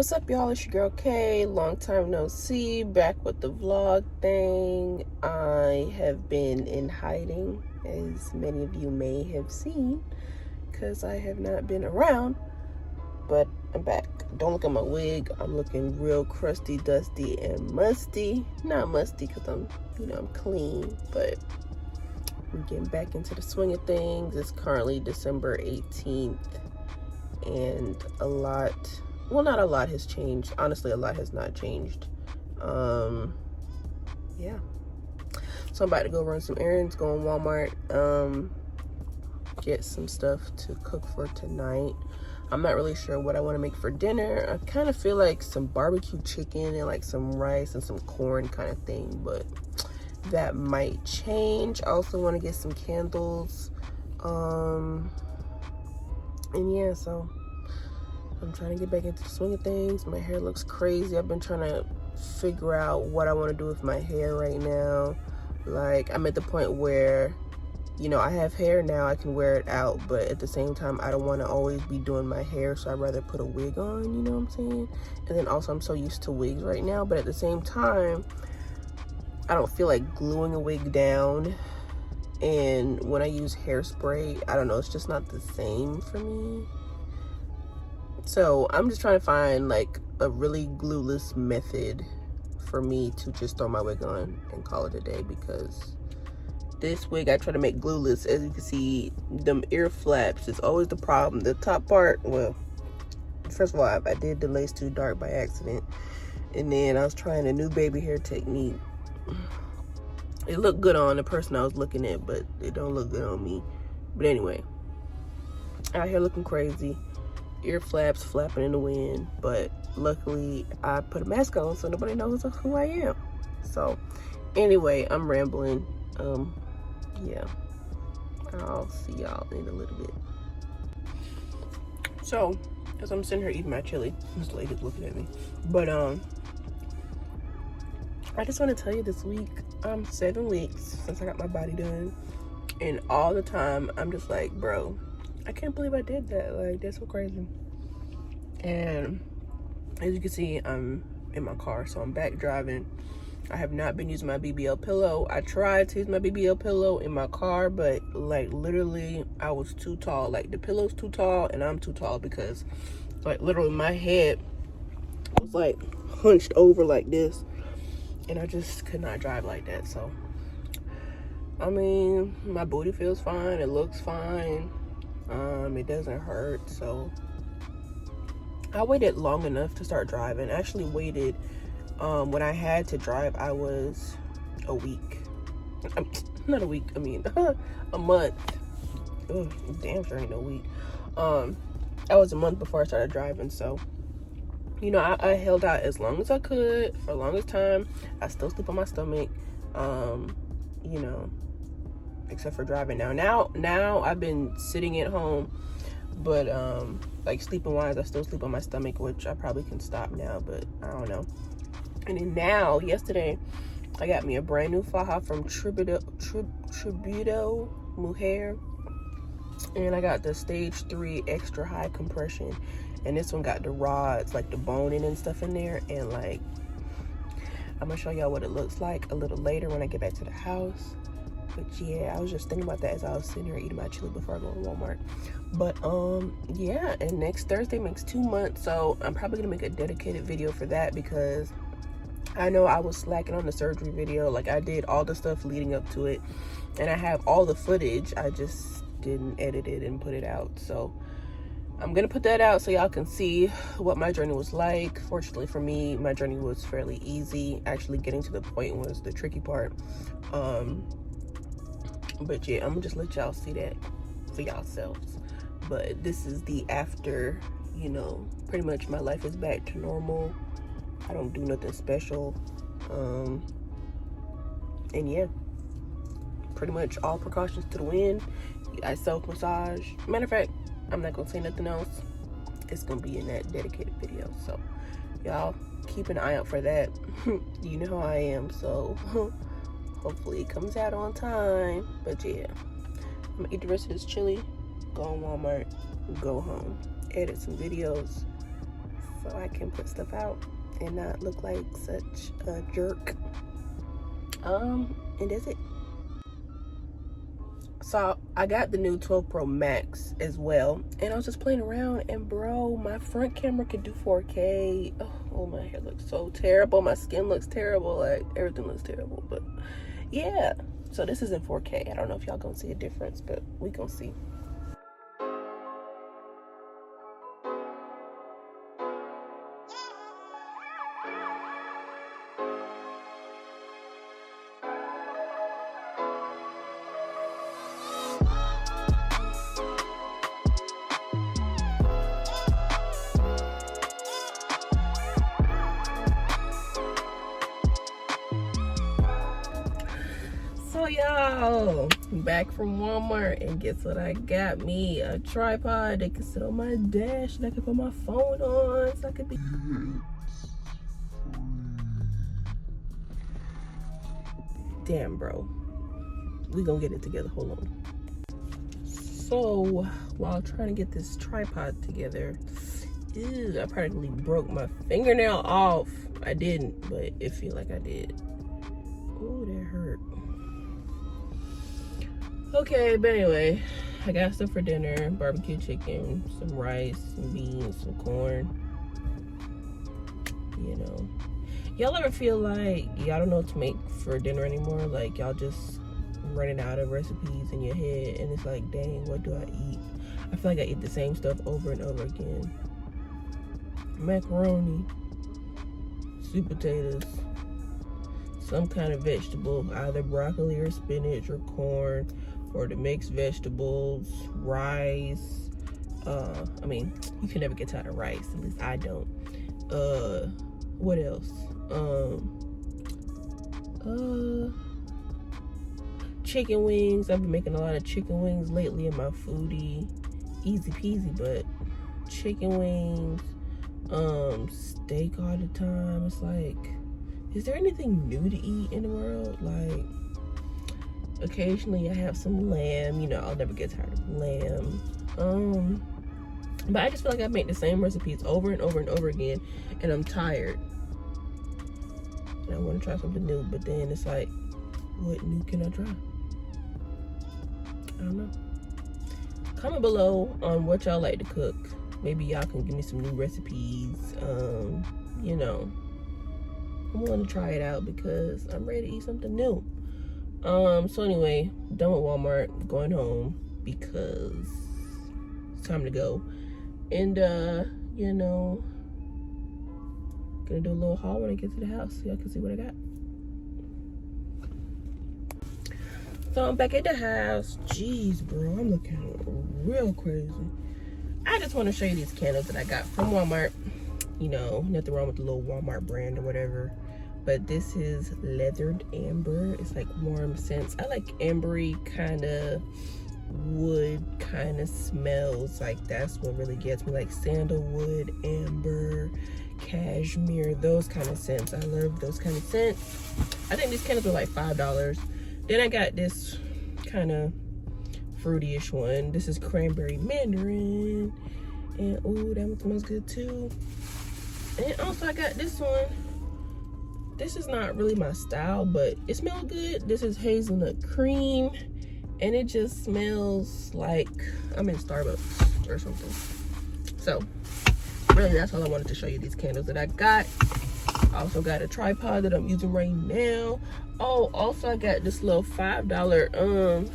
What's up, y'all? It's your girl Kay. Long time no see. Back with the vlog thing. I have been in hiding, as many of you may have seen, because I have not been around. But I'm back. Don't look at my wig. I'm looking real crusty, dusty, and musty. Not musty because I'm clean, but I'm getting back into the swing of things. It's currently December 18th, and well, not a lot has changed. Honestly, a lot has not changed. Yeah. So I'm about to go run some errands, go in Walmart, get some stuff to cook for tonight. I'm not really sure what I want to make for dinner. I kind of feel like some barbecue chicken and like some rice and some corn kind of thing, but that might change. I also want to get some candles. And yeah, so I'm trying to get back into the swing of things. My hair looks crazy. I've been trying to figure out what I want to do with my hair right now. Like, I'm at the point where, I have hair now, I can wear it out, but at the same time, I don't want to always be doing my hair, so I'd rather put a wig on, you know what I'm saying? And then also, I'm so used to wigs right now, but at the same time, I don't feel like gluing a wig down. And when I use hairspray, I don't know, it's just not the same for me. So I'm just trying to find like a really glueless method for me to just throw my wig on and call it a day, because this wig I try to make glueless. As you can see, them ear flaps is always the problem. The top part, well, first of all, I did the lace too dark by accident, and then I was trying a new baby hair technique. It looked good on the person I was looking at, but it don't look good on me. But anyway, out here looking crazy, ear flaps flapping in the wind, but luckily I put a mask on so nobody knows who I am. So anyway, I'm rambling. Yeah, I'll see y'all in a little bit. So as I'm sitting here eating my chili, this lady's looking at me, but I just want to tell you, this week I'm 7 weeks since I got my body done, and all the time I'm just like, bro, I can't believe I did that. Like, that's so crazy. And as you can see, I'm in my car, so I'm back driving. I have not been using my BBL pillow. I tried to use my BBL pillow in my car, but like literally I was too tall. Like, the pillow's too tall and I'm too tall, because like literally my head was like hunched over like this, and I just could not drive like that. So I mean, my booty feels fine, it looks fine, it doesn't hurt. So I waited long enough to start driving. I actually waited, when I had to drive, I was a week. Not a week, I mean, a month. Ugh, damn sure ain't no week. I was a month before I started driving, so, I held out as long as I could for the longest time. I still sleep on my stomach, except for driving now I've been sitting at home, but like sleeping wise, I still sleep on my stomach, which I probably can stop now, but I don't know. And then now, yesterday, I got me a brand new faja from Tributo Mujer, and I got the stage 3 extra high compression, and this one got the rods, like the boning and stuff in there. And like, I'm gonna show y'all what it looks like a little later when I get back to the house. But yeah, I was just thinking about that as I was sitting here eating my chili before I go to Walmart. But yeah, and next Thursday makes 2 months, so I'm probably gonna make a dedicated video for that, because I know I was slacking on the surgery video. Like, I did all the stuff leading up to it, and I have all the footage, I just didn't edit it and put it out. So I'm gonna put that out so y'all can see what my journey was like. Fortunately for me, my journey was fairly easy. Actually getting to the point was the tricky part. But yeah, I'm gonna just let y'all see that for yourselves. But this is the after, pretty much my life is back to normal. I don't do nothing special. And yeah, pretty much all precautions to the wind. I self-massage. Matter of fact, I'm not gonna say nothing else. It's gonna be in that dedicated video. So y'all keep an eye out for that. You know how I am, so hopefully it comes out on time. But yeah, I'm gonna eat the rest of this chili, go on Walmart, go home, edit some videos, so I can put stuff out and not look like such a jerk. And that's it. So I got the new 12 Pro Max as well, and I was just playing around, and bro, my front camera can do 4K. Oh, my hair looks so terrible, my skin looks terrible, like everything looks terrible. But yeah, so this is in 4K. I don't know if y'all gonna see a difference, but we gonna see. So y'all, back from Walmart, and guess what I got? Me a tripod that can sit on my dash, and I can put my phone on, so I could be... Damn, bro, we gonna get it together. Hold on. So while trying to get this tripod together, I practically broke my fingernail off. I didn't, but it feel like I did. Oh, that hurt. Okay, but anyway, I got stuff for dinner: barbecue chicken, some rice, some beans, some corn. You know, y'all ever feel like y'all don't know what to make for dinner anymore? Like y'all just running out of recipes in your head, and it's like, dang, what do I eat? I feel like I eat the same stuff over and over again. Macaroni, sweet potatoes, some kind of vegetable, either broccoli or spinach or corn, or the mixed vegetables, rice. I mean, you can never get tired of rice, at least I don't. What else? Chicken wings. I've been making a lot of chicken wings lately in my foodie. Easy peasy, but chicken wings, steak all the time. It's like, is there anything new to eat in the world? Like, occasionally I have some lamb, you know, I'll never get tired of lamb. But I just feel like I make the same recipes over and over and over again, and I'm tired. And I want to try something new, but then it's like, what new can I try? I don't know. Comment below on what y'all like to cook. Maybe y'all can give me some new recipes. You know, I'm willing to try it out because I'm ready to eat something new. So anyway, done with Walmart, going home because it's time to go. And you know, gonna do a little haul when I get to the house so y'all can see what I got. So I'm back at the house. Jeez, bro, I'm looking real crazy. I just want to show you these candles that I got from Walmart. You know, nothing wrong with the little Walmart brand or whatever, but this is leathered amber. It's like warm scents. I like ambery kind of wood kind of smells. Like that's what really gets me, like sandalwood, amber, cashmere, those kind of scents. I love those kind of scents. I think these candles are like $5. Then I got this kind of fruity-ish one. This is cranberry mandarin, and oh, that one smells good too. And also I got this one. This is not really my style, but it smells good. This is hazelnut cream, and it just smells like I'm in Starbucks or something. So really, that's all I wanted to show you, these candles that I got. I also got a tripod that I'm using right now. Oh, also I got this little $5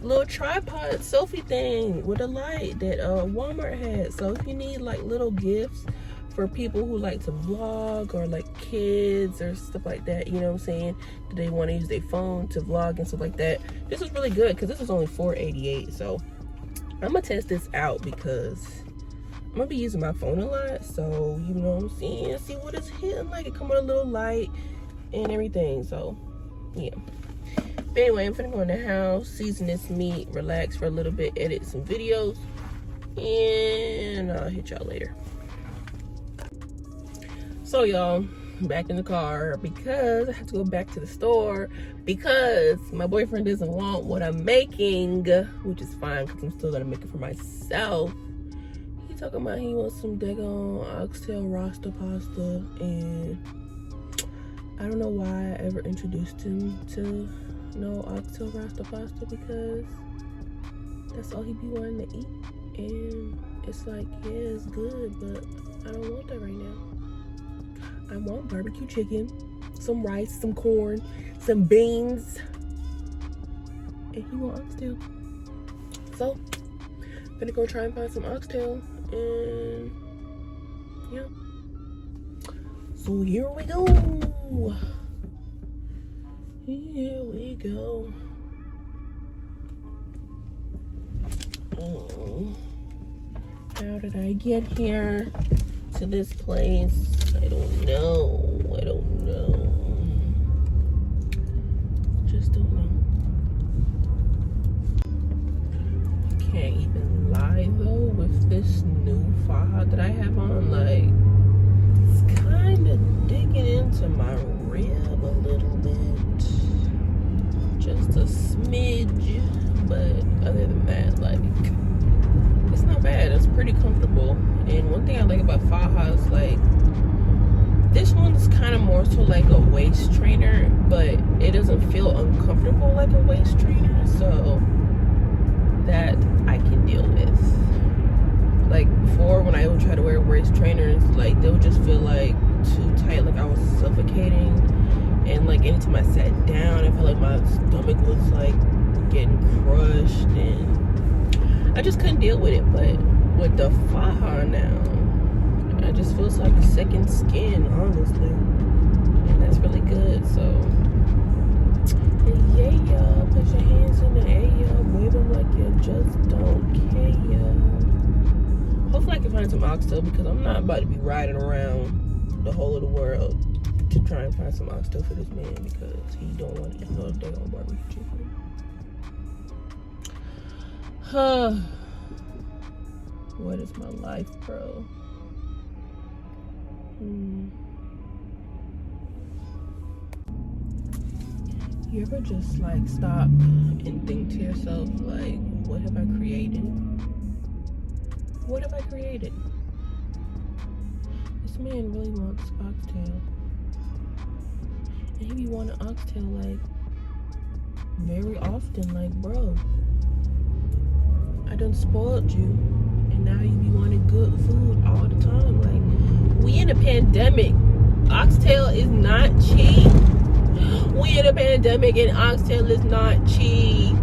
little tripod selfie thing with a light that Walmart had. So if you need like little gifts for people who like to vlog, or like kids or stuff like that, you know what I'm saying, that they want to use their phone to vlog and stuff like that, this is really good because this is only $4.88. So I'm gonna test this out because I'm gonna be using my phone a lot, so you know what I'm saying, see what it's hitting like. It come with a little light and everything, so yeah. But anyway, I'm finna go in the house, season this meat, relax for a little bit, edit some videos, and I'll hit y'all later. So y'all, back in the car because I have to go back to the store because my boyfriend doesn't want what I'm making, which is fine because I'm still gonna make it for myself. He talking about he wants some daggone oxtail rasta pasta, and I don't know why I ever introduced him to no oxtail rasta pasta, because that's all he be wanting to eat. And it's like, yeah, it's good, but I don't want that right now. I want barbecue chicken, some rice, some corn, some beans, and he want oxtail. So I'm gonna go try and find some oxtail, and yeah. So here we go. Here we go. Oh, how did I get here to this place? I don't know. I don't know. Just don't know. I can't even lie though with this new faja that I have on. Like, it's kind of digging into my rib a little bit. Just a smidge. But other than that, like, it's not bad. It's pretty comfortable. And one thing I like about fajas, like, this one's kind of more so like a waist trainer, but it doesn't feel uncomfortable like a waist trainer, so that I can deal with. Like before, when I would try to wear waist trainers, like they would just feel like too tight, like I was suffocating. And like anytime I sat down, I felt like my stomach was like getting crushed, and I just couldn't deal with it. But with the faja now, I just feels like second skin, honestly, and that's really good. So yeah, put your hands in the air, wave them like you just don't care. Hopefully I can find some oxtail, because I'm not about to be riding around the whole of the world to try and find some oxtail for this man, because he don't want to eat no daggone barbecue chicken. What is my life, bro? You ever just like stop and think to yourself, like, what have I created? What have I created? This man really wants oxtail, and he be wanting oxtail like very often. Like, bro, I done spoiled you, and now you be wanting good food all the time. Like, we in a pandemic. Oxtail is not cheap. We in a pandemic and oxtail is not cheap.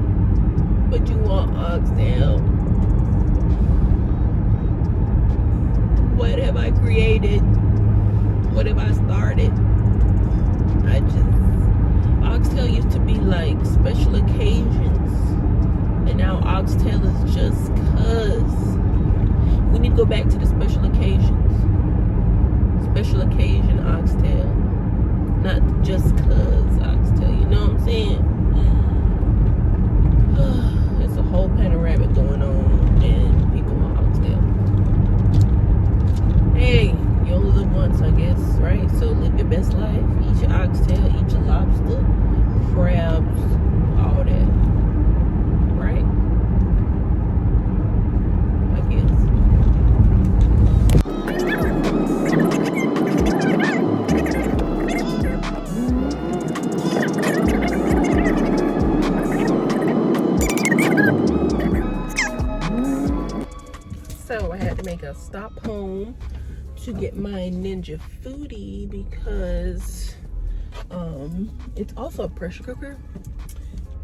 But you want oxtail. What have I created? What have I started? Oxtail used to be like special occasions, and now oxtail is just cuz. We need to go back to the special occasions. Special occasion oxtail, not just cuz oxtail, you know what I'm saying? There's a whole panoramic going on, and people want oxtail. Hey, you only live once, I guess, right? So live your best life. Eat your oxtail, eat your lobster, crabs, all that, right? I guess. So I had to make a stop home to get my Ninja Foodie, because it's also a pressure cooker,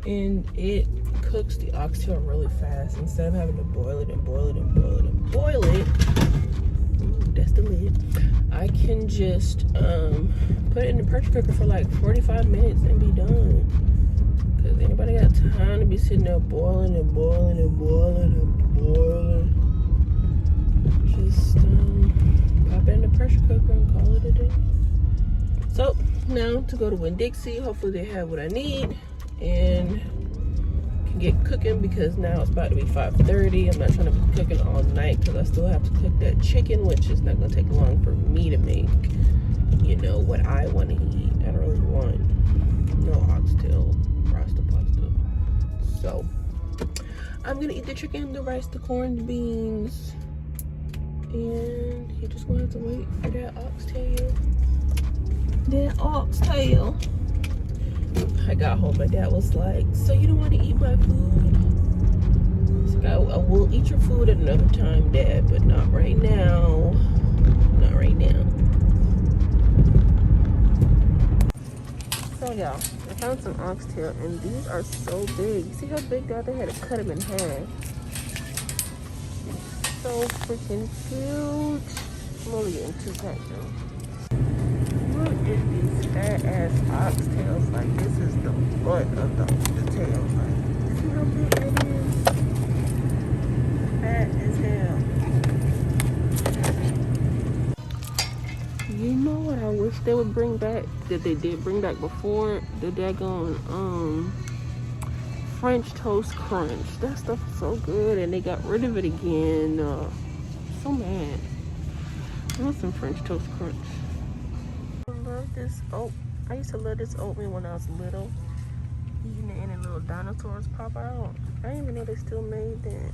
and it cooks the oxtail really fast. Instead of having to boil it and boil it and boil it and boil it, ooh, that's the lid, I can just put it in the pressure cooker for like 45 minutes and be done. Because anybody got time to be sitting there boiling and boiling and boiling and boiling? Just pop it in the pressure cooker and call it a day. So now to go to Winn-Dixie. Hopefully they have what I need and can get cooking, because now it's about to be 5:30. I'm not trying to be cooking all night, because I still have to cook that chicken, which is not going to take long for me to make, you know, what I want to eat. I don't really want no oxtail rasta pasta. So I'm going to eat the chicken, the rice, the corn, the beans, And you're just gonna have to wait for that oxtail. That oxtail. I got home, my dad was like, so you don't want to eat my food? I will eat your food at another time, Dad, but not right now. Not right now. So y'all, I found some oxtail, and these are so big. See how big they are? They had to cut them in half. So freaking huge. I'm only getting 2 packs though. Look at these fat ass oxtails. Like, this is the butt of the tail. Like, see how big that is? Fat as hell. You know what I wish they would bring back, that they did bring back before? The daggone French toast crunch. That stuff is so good, and they got rid of it again. So mad. I want some French toast crunch. I love this oat. I used to love this oatmeal when I was little. Eating it and the little dinosaurs pop out. I didn't even know they still made that.